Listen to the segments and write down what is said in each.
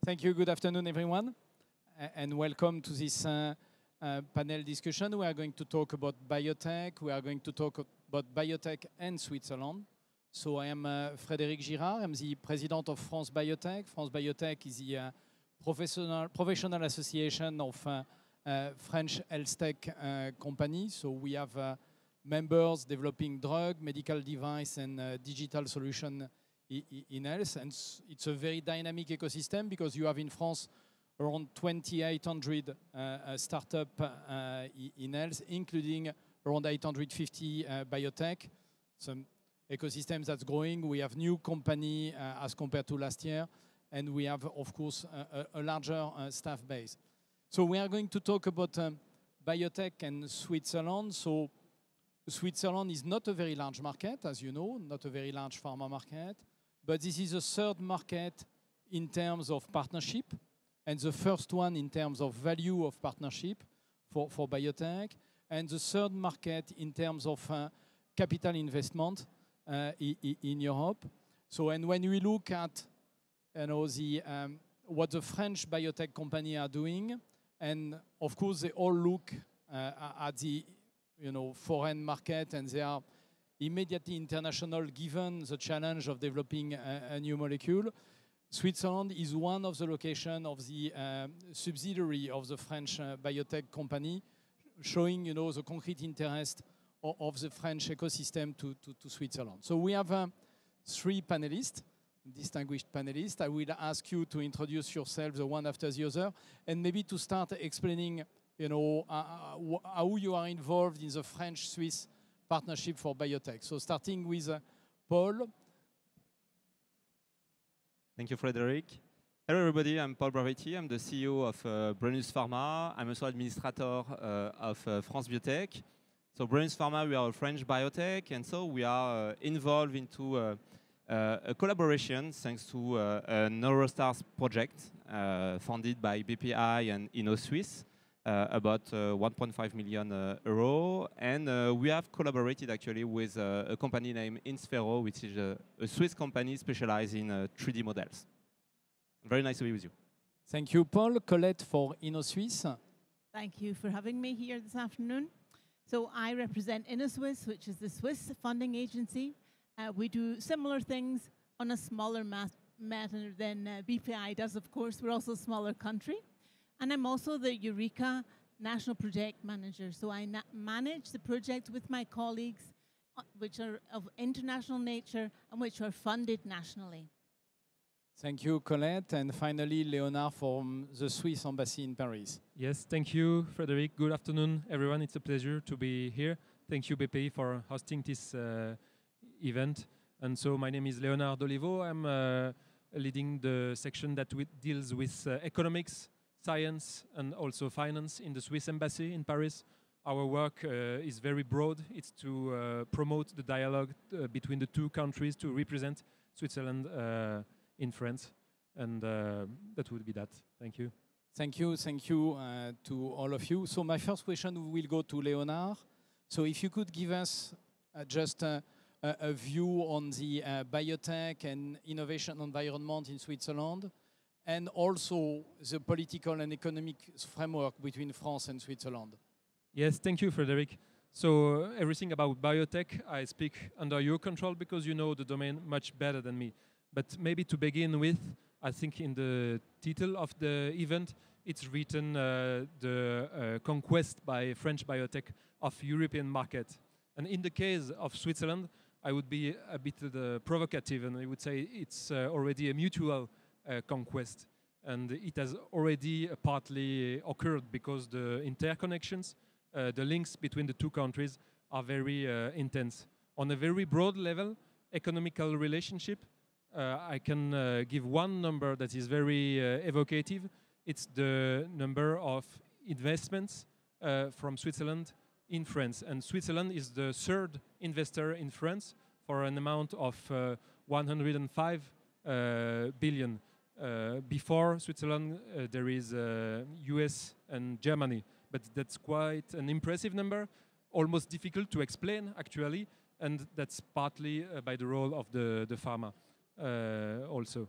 Thank you. Good afternoon, everyone, and welcome to this panel discussion. We are going to talk about biotech. We are going to talk about biotech and Switzerland. So I am Frédéric Girard. I'm the president of France Biotech. France Biotech is the professional association of French health tech companies. So we have members developing drug, medical device, and digital solution in health, and it's a very dynamic ecosystem because you have in France around 2,800 startups in health, including around 850 biotech. Some ecosystem that's growing. We have new company as compared to last year, and we have, of course, a larger staff base. So we are going to talk about biotech and Switzerland. So Switzerland is not a very large market, as you know, not a very large pharma market. But this is a third market in terms of partnership, and the first one in terms of value of partnership for biotech, and the third market in terms of capital investment in Europe. So, and when we look at what the French biotech company are doing, and of course they all look at the foreign market, and they are immediately international given the challenge of developing a new molecule. Switzerland is one of the locations of the subsidiary of the French biotech company, showing the concrete interest of the French ecosystem to Switzerland. So we have three panelists, distinguished panelists. I will ask you to introduce yourselves one after the other, and maybe to start explaining how you are involved in the French-Swiss partnership for biotech. So starting with Paul. Thank you, Frédéric. Hello, everybody. I'm Paul Bravetti. I'm the CEO of Brenus Pharma. I'm also administrator of France Biotech. So Brenus Pharma, we are a French biotech, and so we are involved into a collaboration thanks to an Eurostars project funded by Bpifrance and Innosuisse. About 1.5 million euro, and we have collaborated actually with a company named Insphero, which is a Swiss company specialized in 3D models. Very nice to be with you. Thank you, Paul. Colette for Innosuisse. Thank you for having me here this afternoon. So I represent Innosuisse, which is the Swiss funding agency. We do similar things on a smaller matter than BPI does, of course. We're also a smaller country. And I'm also the Eureka National Project Manager. So I manage the project with my colleagues, which are of international nature and which are funded nationally. Thank you, Colette. And finally, Léonard from the Swiss Embassy in Paris. Yes, thank you, Frédéric. Good afternoon, everyone. It's a pleasure to be here. Thank you, BPI, for hosting this event. And so my name is Léonard DOLIVO. I'm leading the section that deals with economics, science, and also finance in the Swiss Embassy in Paris. Our work is very broad. It's to promote the dialogue between the two countries, to represent Switzerland in France. And that would be that. Thank you. Thank you. Thank you to all of you. So my first question will go to Léonard. So if you could give us just a view on the biotech and innovation environment in Switzerland, and also the political and economic framework between France and Switzerland. Yes, thank you, Frédéric. So everything about biotech, I speak under your control because you know the domain much better than me. But maybe to begin with, I think in the title of the event, it's written the conquest by French biotech of European market. And in the case of Switzerland, I would be a bit provocative, and I would say it's already a mutual conquest, and it has already partly occurred because the interconnections, the links between the two countries are very intense. On a very broad level, economical relationship, I can give one number that is very evocative. It's the number of investments from Switzerland in France, and Switzerland is the third investor in France for an amount of 105 billion. Before Switzerland, there is US and Germany, but that's quite an impressive number, almost difficult to explain actually, and that's partly by the role of the pharma also.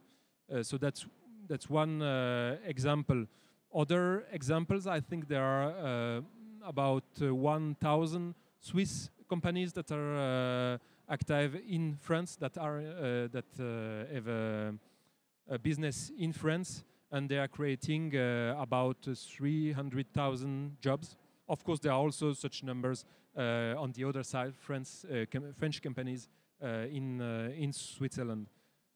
So that's that's one example. Other examples, I think there are about 1,000 Swiss companies that are active in France, that are have a business in France, and they are creating about 300,000 jobs. Of course, there are also such numbers on the other side, French companies in Switzerland.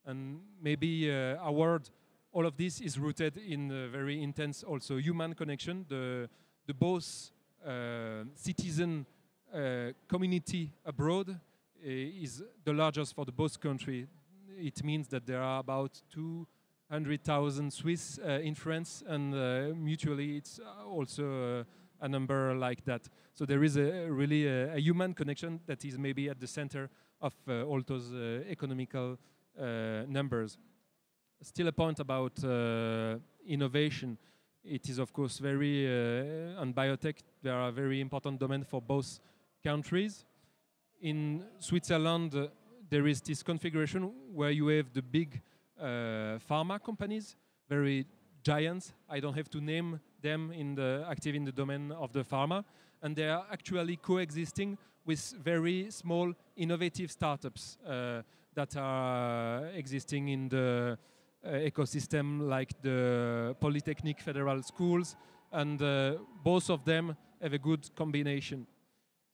And maybe a word, all of this is rooted in a very intense also human connection. The both citizen community abroad is the largest for the both country. It means that there are about 200,000 Swiss in France, and mutually it's also a number like that. So there is really a human connection that is maybe at the center of all those economical numbers. Still a point about innovation. It is of course very, on biotech, there are very important domains for both countries. In Switzerland, there is this configuration where you have the big pharma companies, very giants. I don't have to name them active in the domain of the pharma, and they are actually coexisting with very small innovative startups that are existing in the ecosystem, like the Polytechnic Federal Schools, and both of them have a good combination.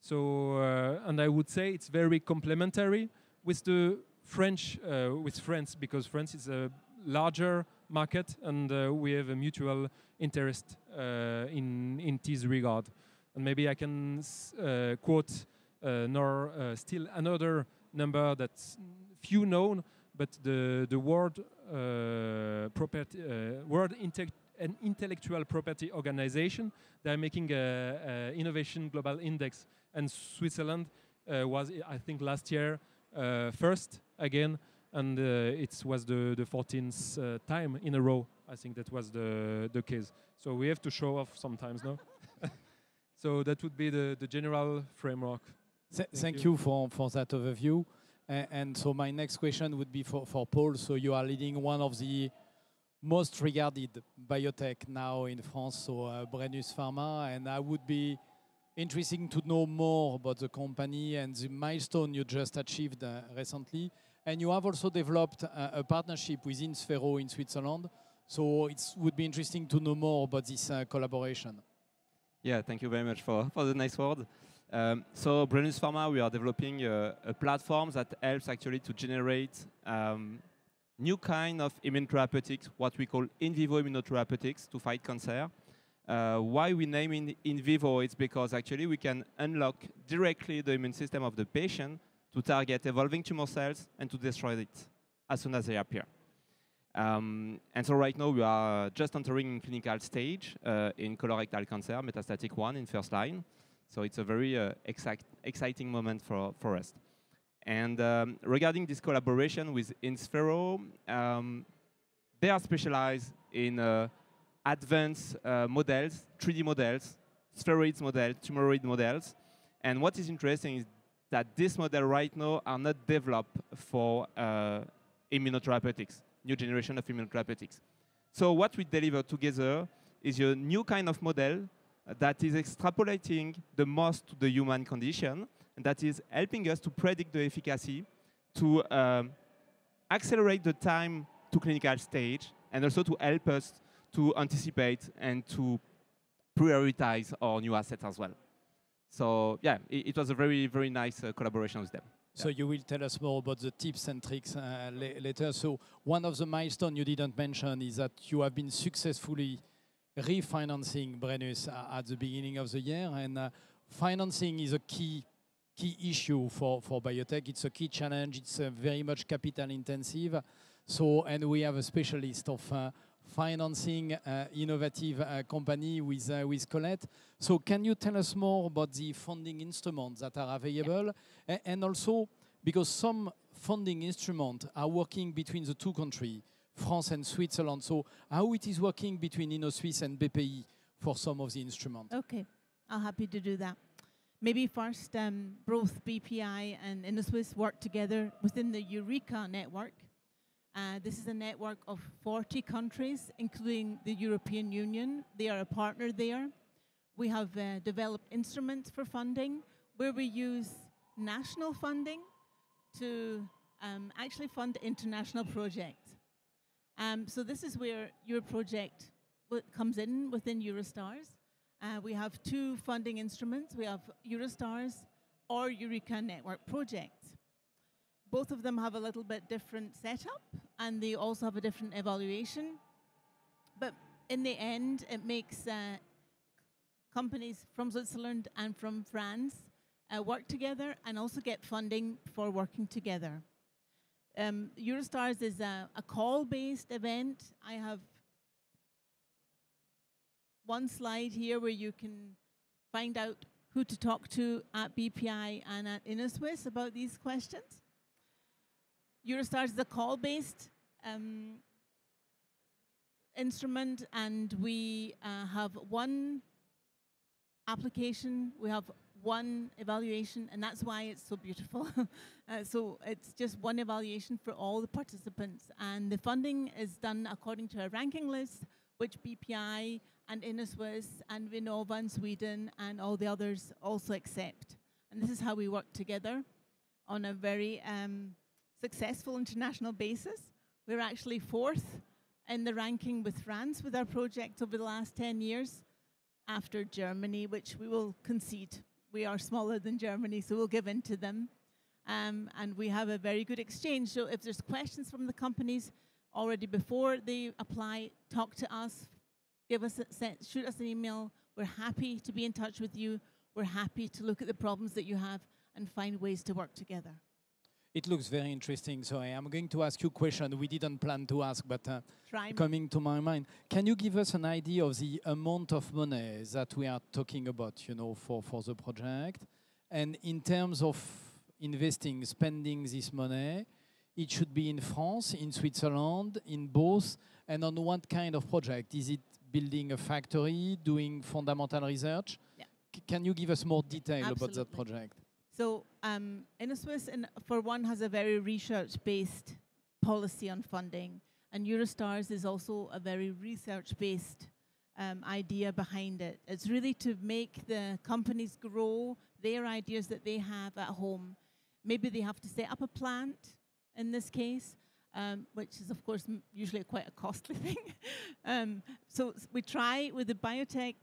So, and I would say it's very complementary with the French, with France, because France is a larger market, and we have a mutual interest in this regard. And maybe I can quote still another number that's few known, but the World Intellectual Property Organization, they're making an Innovation Global Index, and Switzerland was, I think, last year first again, and it was the 14th time in a row. I think that was the case. So we have to show off sometimes, no? So that would be the general framework. Thank you for that overview. And so my next question would be for Paul. So you are leading one of the most regarded biotech now in France, so Brenus Pharma, and I would be interesting to know more about the company and the milestone you just achieved recently. And you have also developed a partnership with Insfero in Switzerland. So it would be interesting to know more about this collaboration. Yeah, thank you very much for the nice word. So Brenus Pharma, we are developing a platform that helps actually to generate new kind of immunotherapeutics, what we call in vivo immunotherapeutics to fight cancer. Why we name it in vivo? It's because actually we can unlock directly the immune system of the patient to target evolving tumor cells and to destroy it as soon as they appear. And so right now we are just entering clinical stage in colorectal cancer, metastatic one in first line. So it's a very exciting moment for us. And regarding this collaboration with Insfero, they are specialized in advanced models, 3D models, spheroids models, tumoroid models. And what is interesting is that this model right now are not developed for immunotherapeutics, new generation of immunotherapeutics. So what we deliver together is a new kind of model that is extrapolating the most to the human condition, and that is helping us to predict the efficacy, to accelerate the time to clinical stage, and also to help us to anticipate and to prioritize our new assets as well. So yeah, it was a very, very nice collaboration with them. So you will tell us more about the tips and tricks later. So one of the milestones you didn't mention is that you have been successfully refinancing Brenus at the beginning of the year, and financing is a key issue for biotech. It's a key challenge. It's very much capital intensive. So, and we have a specialist of financing innovative company with Colette. So can you tell us more about the funding instruments that are available? Yeah. And also, because some funding instruments are working between the two countries, France and Switzerland. So how it is working between Innosuisse and BPI for some of the instruments? Okay, I'm happy to do that. Maybe first, both BPI and Innosuisse work together within the Eureka network. This is a network of 40 countries, including the European Union. They are a partner there. We have developed instruments for funding where we use national funding to actually fund international projects. So this is where your project comes in within Eurostars. We have two funding instruments. We have Eurostars or Eureka network projects. Both of them have a little bit different setup, and they also have a different evaluation. But in the end, it makes companies from Switzerland and from France work together and also get funding for working together. Eurostars is a call-based event. I have one slide here where you can find out who to talk to at BPI and at Innosuisse about these questions. Eurostars is a call-based instrument, and we have one application, we have one evaluation, and that's why it's so beautiful. So it's just one evaluation for all the participants, and the funding is done according to a ranking list, which BPI and Innosuisse and Vinnova in Sweden and all the others also accept. And this is how we work together on a very successful international basis. We're actually 4th in the ranking with France with our project over the last 10 years, after Germany, which we will concede. We are smaller than Germany, so we'll give in to them. And we have a very good exchange. So if there's questions from the companies already before they apply, talk to us, shoot us an email. We're happy to be in touch with you. We're happy to look at the problems that you have and find ways to work together. It looks very interesting, so I am going to ask you a question we didn't plan to ask, but coming to my mind. Can you give us an idea of the amount of money that we are talking about, you know, for the project? And in terms of investing, spending this money, it should be in France, in Switzerland, in both, and on what kind of project? Is it building a factory, doing fundamental research? Yeah. Can you give us more detail Absolutely. about that project? So Innosuisse, for one, has a very research-based policy on funding, and Eurostars is also a very research-based idea behind it. It's really to make the companies grow their ideas that they have at home. Maybe they have to set up a plant, in this case, which is, of course, usually quite a costly thing. So we try, with the biotech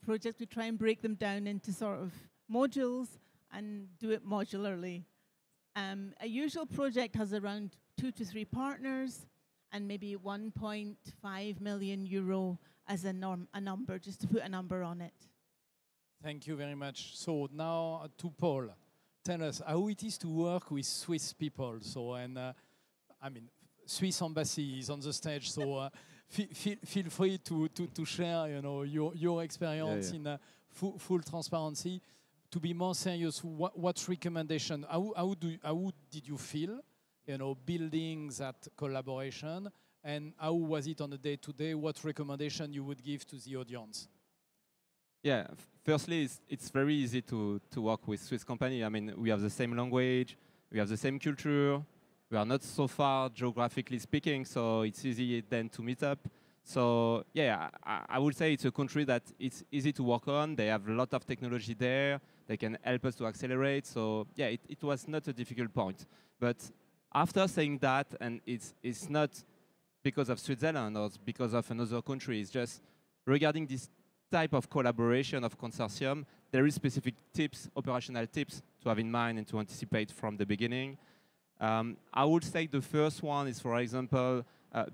projects, we try and break them down into sort of modules and do it modularly. A usual project has around 2 to 3 partners and maybe 1.5 million euro as a number, just to put a number on it. Thank you very much. So now to Paul. Tell us how it is to work with Swiss people. So, and I mean, Swiss embassy is on the stage, so feel free to share, you know, your experience in full transparency. To be more serious, what recommendation? How did you feel, you know, building that collaboration, and how was it on a day-to-day? What recommendation you would give to the audience? Yeah, firstly, it's very easy to work with Swiss company. I mean, we have the same language, we have the same culture, we are not so far geographically speaking, so it's easy then to meet up. So yeah, I would say it's a country that it's easy to work on. They have a lot of technology there. They can help us to accelerate. So yeah, it was not a difficult point. But after saying that, and it's not because of Switzerland or because of another country, it's just regarding this type of collaboration of consortium, there is specific tips, operational tips to have in mind and to anticipate from the beginning. I would say the first one is, for example,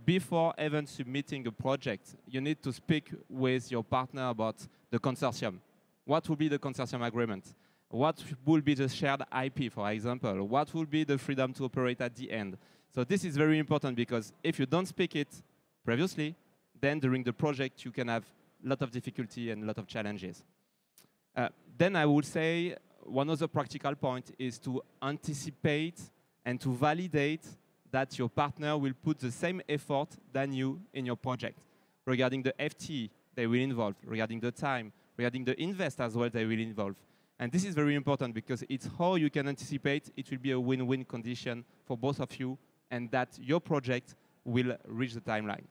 before even submitting a project, you need to speak with your partner about the consortium. What will be the consortium agreement? What will be the shared IP, for example? What will be the freedom to operate at the end? So this is very important, because if you don't speak it previously, then during the project you can have a lot of difficulty and a lot of challenges. Then I would say one other practical point is to anticipate and to validate that your partner will put the same effort than you in your project. Regarding the FTE they will involve, regarding the time, regarding the invest as well they will involve. And this is very important, because it's how you can anticipate it will be a win-win condition for both of you and that your project will reach the timeline.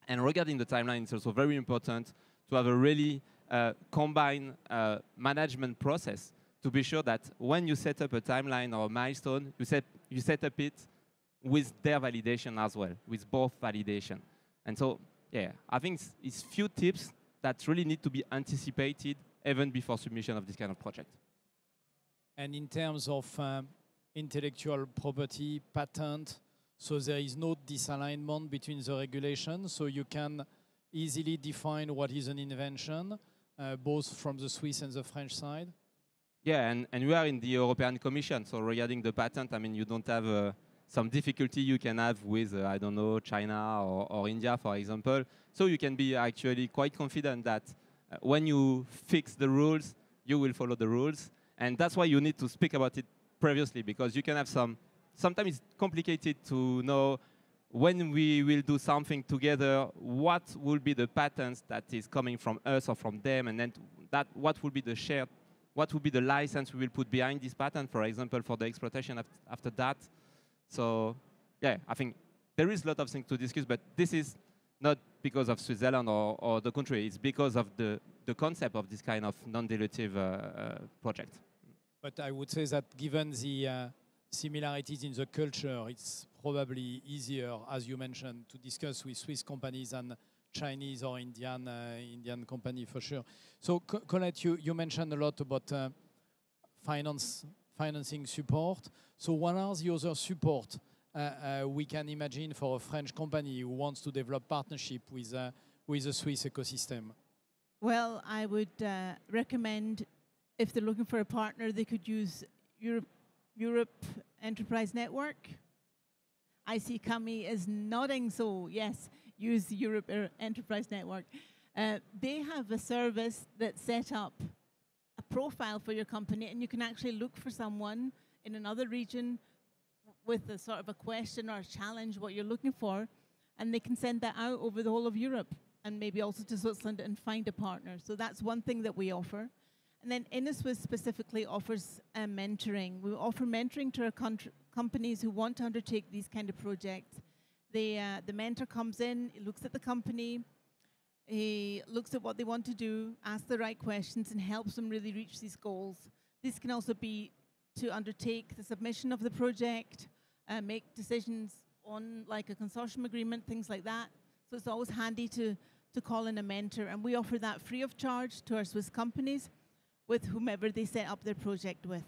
And regarding the timeline, it's also very important to have a really combined management process to be sure that when you set up a timeline or a milestone, you set up it with their validation as well, with both validation. And so, yeah, I think it's few tips that really need to be anticipated even before submission of this kind of project. And in terms of intellectual property, patent, so there is no disalignment between the regulations, so you can easily define what is an invention, both from the Swiss and the French side? Yeah, and we are in the European Commission, so regarding the patent, I mean, you don't have some difficulty you can have with, I don't know, China or India, for example. So you can be actually quite confident that when you fix the rules, you will follow the rules. And that's why you need to speak about it previously, because you can have sometimes it's complicated to know when we will do something together, what will be the patents that is coming from us or from them, and then what will be the shared, what will be the license we will put behind this patent, for example, for the exploitation after that. So, yeah, I think there is a lot of things to discuss, but this is not because of Switzerland or the country, it's because of the concept of this kind of non-dilutive project. But I would say that given the similarities in the culture, it's probably easier, as you mentioned, to discuss with Swiss companies than Chinese or Indian company for sure. So Colette, you mentioned a lot about financing support. So what are the other support we can imagine for a French company who wants to develop partnership with the Swiss ecosystem? Well, I would recommend, if they're looking for a partner, they could use Europe Enterprise Network. I see Camille is nodding, so yes, use the Europe Enterprise Network. They have a service that set up a profile for your company, and you can actually look for someone in another region with a sort of a question or a challenge, what you're looking for, and they can send that out over the whole of Europe and maybe also to Switzerland and find a partner. So that's one thing that we offer. And then Innosuisse specifically offers mentoring. We offer mentoring to our companies who want to undertake these kind of projects. The mentor comes in, he looks at the company, he looks at what they want to do, asks the right questions, and helps them really reach these goals. This can also be to undertake the submission of the project, make decisions on like a consortium agreement, things like that. So it's always handy to call in a mentor, and we offer that free of charge to our Swiss companies with whomever they set up their project with.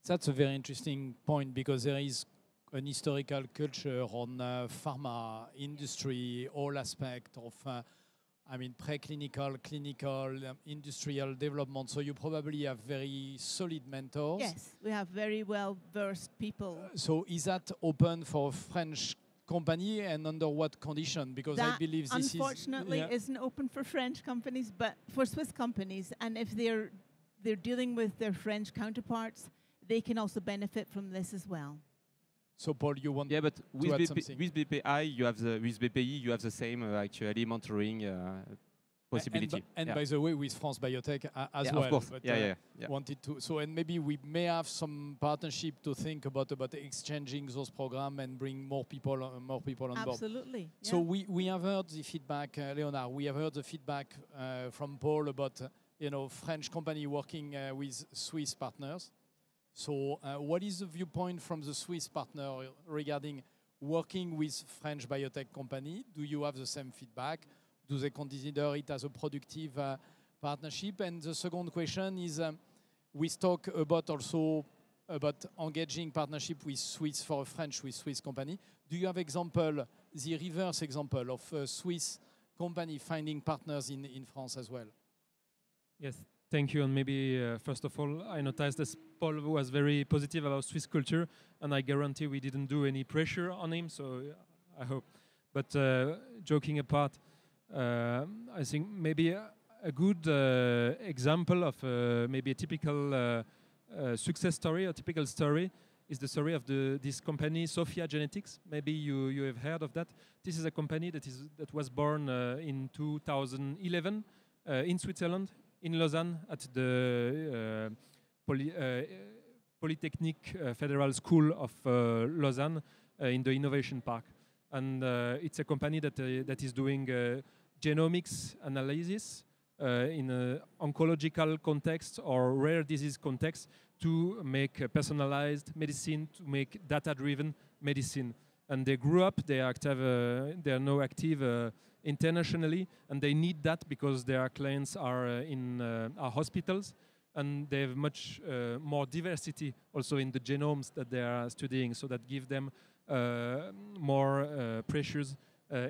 That's a very interesting point, because there is an historical culture on pharma industry, all aspects of preclinical, clinical, industrial development. So you probably have very solid mentors. Yes, we have very well-versed people. So is that open for French company, and under what condition? Because that I believe this unfortunately isn't open for French companies, but for Swiss companies. And if they're dealing with their French counterparts, they can also benefit from this as well. So Paul, you want but to add something? With BPI, with BPI, you have the same actually mentoring possibility. And by the way, with France Biotech as well. Of course. But wanted to. So, and maybe we may have some partnership to think about exchanging those programs and bring more people on board. Absolutely. Yeah. So we have heard the feedback, Léonard. We have heard the feedback from Paul about French company working with Swiss partners. So what is the viewpoint from the Swiss partner regarding working with French biotech company? Do you have the same feedback? Do they consider it as a productive partnership? And the second question is, we talk about also about engaging partnership with Swiss for a French with Swiss company. Do you have the reverse example of a Swiss company finding partners in France as well? Yes, thank you. And maybe first of all, I noticed that Paul was very positive about Swiss culture, and I guarantee we didn't do any pressure on him, so I hope. But joking apart, I think maybe a good example of maybe a typical success story, a typical story, is the story of this company, Sophia Genetics. Maybe you have heard of that. This is a company that was born in 2011 in Switzerland, in Lausanne, at the Polytechnic Federal School of Lausanne, in the innovation park. And it's a company that is doing genomics analysis in an oncological context or rare disease context to make personalized medicine, to make data-driven medicine. And they grew up, they are now active internationally, and they need that because their clients are in our hospitals, and they have much more diversity also in the genomes that they are studying, so that give them more precious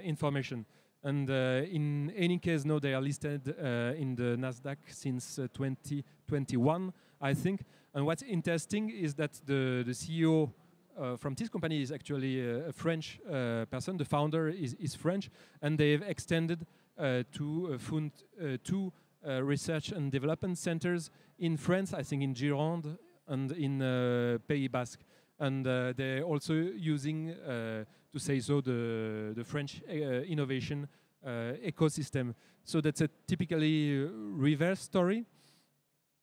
information. And in any case, now they are listed in the Nasdaq since 2021, I think. And what's interesting is that the CEO from this company is actually a French person. The founder is French, and they've extended to fund two research and development centers in France, I think in Gironde and in Pays Basque. And they're also using, to say so, the French innovation ecosystem. So that's a typically reverse story.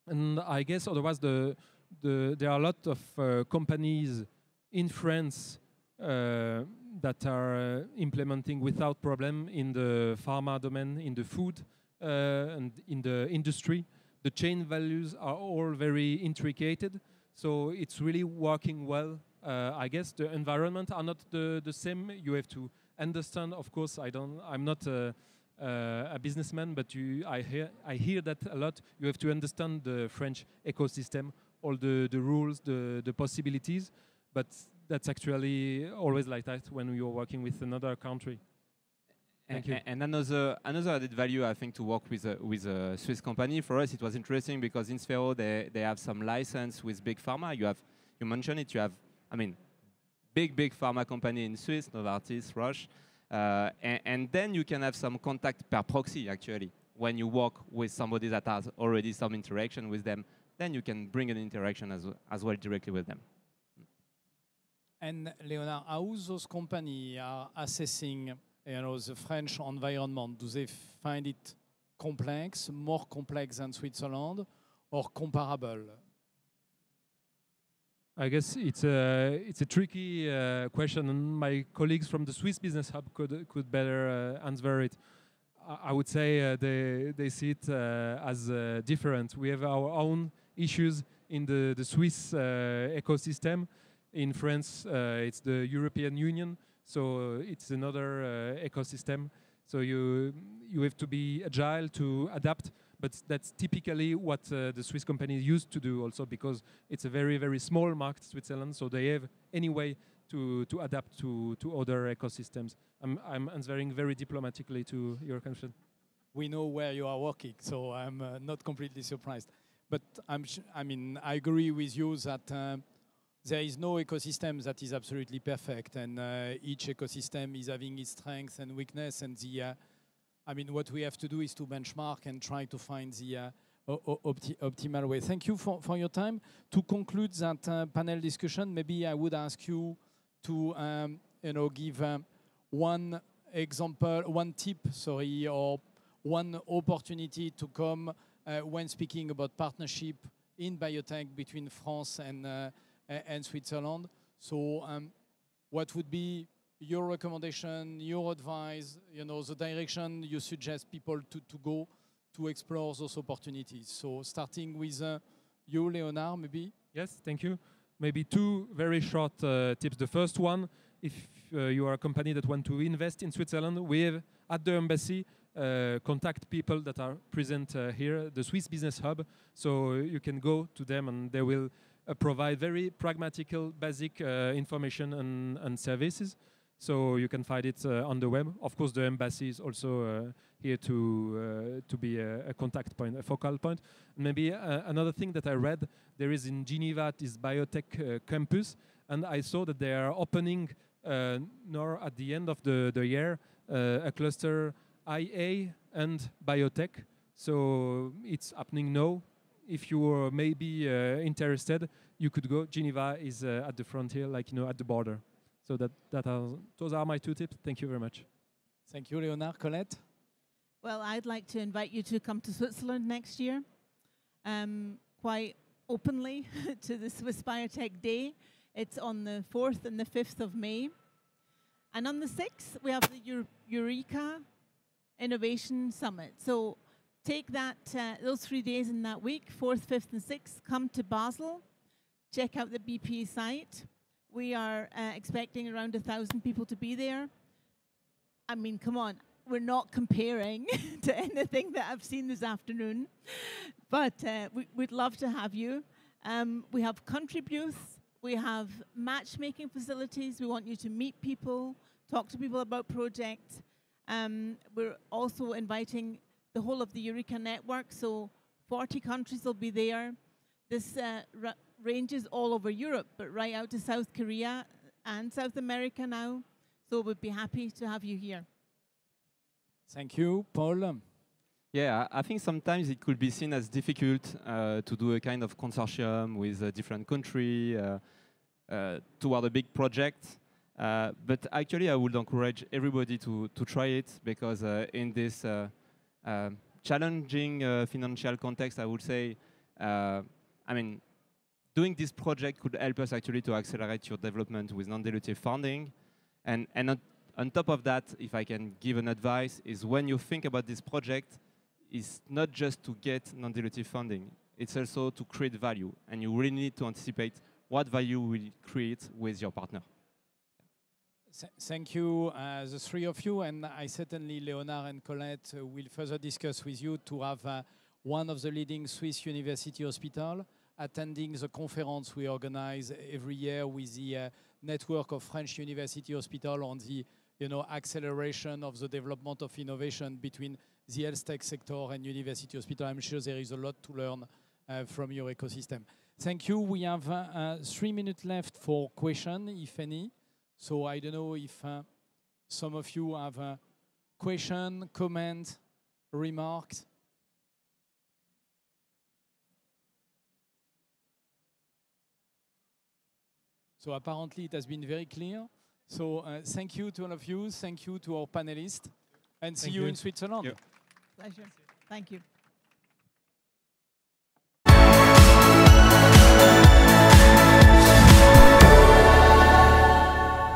And I guess otherwise there are a lot of companies in France that are implementing without problem in the pharma domain, in the food and in the industry. The chain values are all very intricate, so it's really working well. I guess the environment are not the same. You have to understand, of course, I'm not a businessman, but I hear that a lot. You have to understand the French ecosystem, all the rules, the possibilities, but that's actually always like that when you're working with another country. Thank you. And another added value, I think, to work with a Swiss company, for us it was interesting because in Sphero they have some license with big pharma. You mentioned it. You have, I mean, big pharma company in Swiss, Novartis, Roche, and then you can have some contact per proxy actually. When you work with somebody that has already some interaction with them, then you can bring an interaction as well directly with them. And Léonard, how those companies are assessing, the French environment? Do they find it complex, more complex than Switzerland, or comparable? I guess it's a tricky question, and my colleagues from the Swiss Business Hub could better answer it. I would say they see it as different. We have our own issues in the Swiss ecosystem. In France, it's the European Union, so it's another ecosystem. So you have to be agile to adapt, but that's typically what the Swiss companies used to do also, because it's a very, very small market, Switzerland, so they have any way to adapt to other ecosystems. I'm answering very diplomatically to your question. We know where you are working, so I'm not completely surprised. But I agree with you that there is no ecosystem that is absolutely perfect, and each ecosystem is having its strengths and weakness. And what we have to do is to benchmark and try to find the optimal way. Thank you for your time. To conclude that panel discussion, maybe I would ask you to give one example, one tip, or one opportunity to come when speaking about partnership in biotech between France and Switzerland. So what would be your recommendation, your advice, the direction you suggest people to go to explore those opportunities? So starting with you, Léonard, maybe? Yes, thank you. Maybe two very short tips. The first one, if you are a company that want to invest in Switzerland, we have at the embassy contact people that are present here, the Swiss Business Hub. So you can go to them and they will provide very pragmatical, basic information and services. So you can find it on the web. Of course, the embassy is also here to be a contact point, a focal point. Maybe another thing that I read, there is in Geneva this biotech campus, and I saw that they are opening now at the end of the year a cluster IA and biotech. So it's happening now. If you are maybe interested, you could go. Geneva is at the frontier, at the border. So those are my two tips. Thank you very much. Thank you, Léonard. Colette? Well, I'd like to invite you to come to Switzerland next year, quite openly to the Swiss Biotech Day. It's on the 4th and the 5th of May. And on the 6th, we have the Eureka Innovation Summit. So take that, those 3 days in that week, 4th, 5th, and 6th, come to Basel, check out the BP site. We are expecting around 1,000 people to be there. I mean, come on, we're not comparing to anything that I've seen this afternoon, but we'd love to have you. We have country booths, we have matchmaking facilities, we want you to meet people, talk to people about projects. We're also inviting the whole of the Eureka network, so 40 countries will be there. This ranges all over Europe, but right out to South Korea and South America now, so we'd be happy to have you here. Thank you. Paul? Yeah, I think sometimes it could be seen as difficult to do a kind of consortium with a different country toward a big project. But actually, I would encourage everybody to try it, because in this challenging financial context, I would say, I mean, doing this project could help us actually to accelerate your development with non-dilutive funding. And on top of that, if I can give an advice, is when you think about this project, it's not just to get non-dilutive funding, it's also to create value. And you really need to anticipate what value will create with your partner. Thank you, the three of you, and I certainly, Léonard and Colette, will further discuss with you to have one of the leading Swiss university hospitals attending the conference we organize every year with the network of French university hospitals on the acceleration of the development of innovation between the health tech sector and university hospital. I'm sure there is a lot to learn from your ecosystem. Thank you. We have 3 minutes left for questions, if any. So I don't know if some of you have a question, comment, remarks. So apparently it has been very clear. So thank you to all of you. Thank you to our panelists. And see you in Switzerland. Pleasure. Thank you.